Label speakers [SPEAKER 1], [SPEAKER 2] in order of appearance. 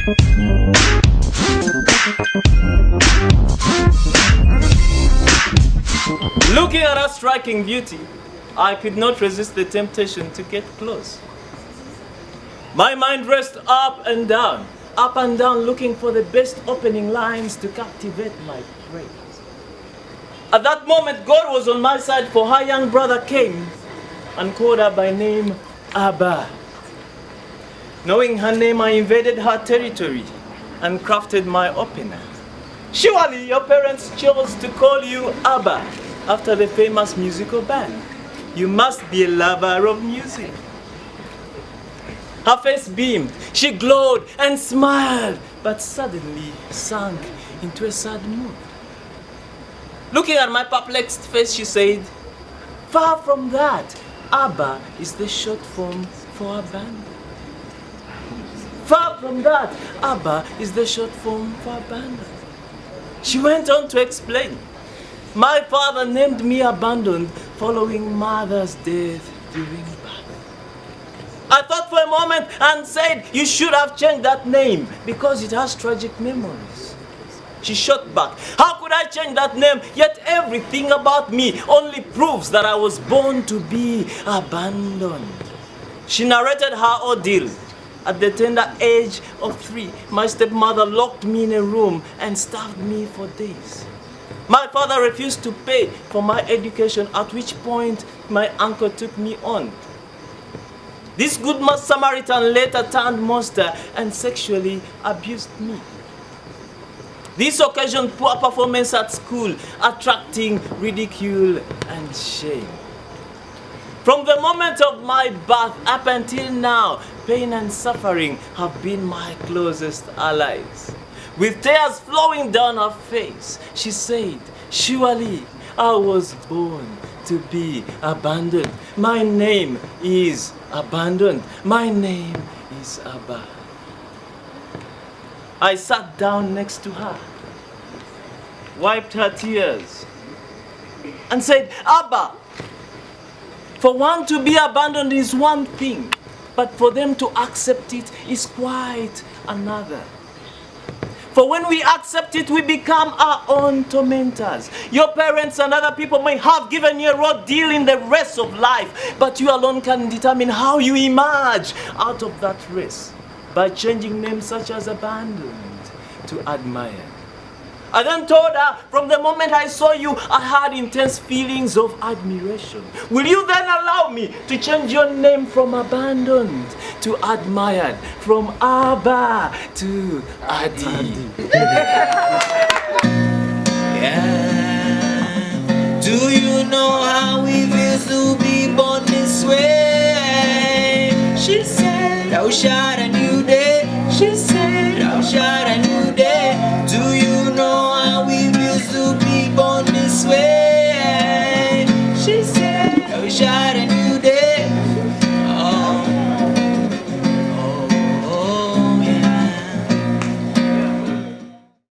[SPEAKER 1] Looking at her striking beauty, I could not resist the temptation to get close. My mind raced up and down, looking for the best opening lines to captivate my praise. At that moment, God was on my side, for her young brother came and called her by name, Abba. Knowing her name, I invaded her territory and crafted my opener. Surely your parents chose to call you Abba after the famous musical band. You must be a lover of music. Her face beamed, she glowed and smiled, but suddenly sank into a sad mood. Looking at my perplexed face, she said, "Far from that, Abba is the short form for abandon. Far from that, Abba is the short form for abandon." She went on to explain, "My father named me Abandoned following mother's death during birth." I thought for a moment and said, "You should have changed that name because it has tragic memories." She shot back, "How could I change that name? Yet everything about me only proves that I was born to be abandoned." She narrated her ordeal. At the tender age of 3, my stepmother locked me in a room and starved me for days. My father refused to pay for my education, at which point my uncle took me on. This good Samaritan later turned monster and sexually abused me. This occasioned poor performance at school, attracting ridicule and shame. From the moment of my birth up until now, pain and suffering have been my closest allies. With tears flowing down her face, she said, "Surely I was born to be abandoned. My name is abandoned. My name is Abba." I sat down next to her, wiped her tears, and said, "Abba, for one to be abandoned is one thing, but for them to accept it is quite another. For when we accept it, we become our own tormentors. Your parents and other people may have given you a road deal in the race of life, but you alone can determine how you emerge out of that race by changing names such as abandoned to admired." I then told her, "From the moment I saw you, I had intense feelings of admiration. Will you then allow me to change your name from abandoned to admired, from Abba to Adi?"
[SPEAKER 2] Yeah. Do you know how it feels to be born this way? She said, "I'll shine a new day." She said, "I'll shine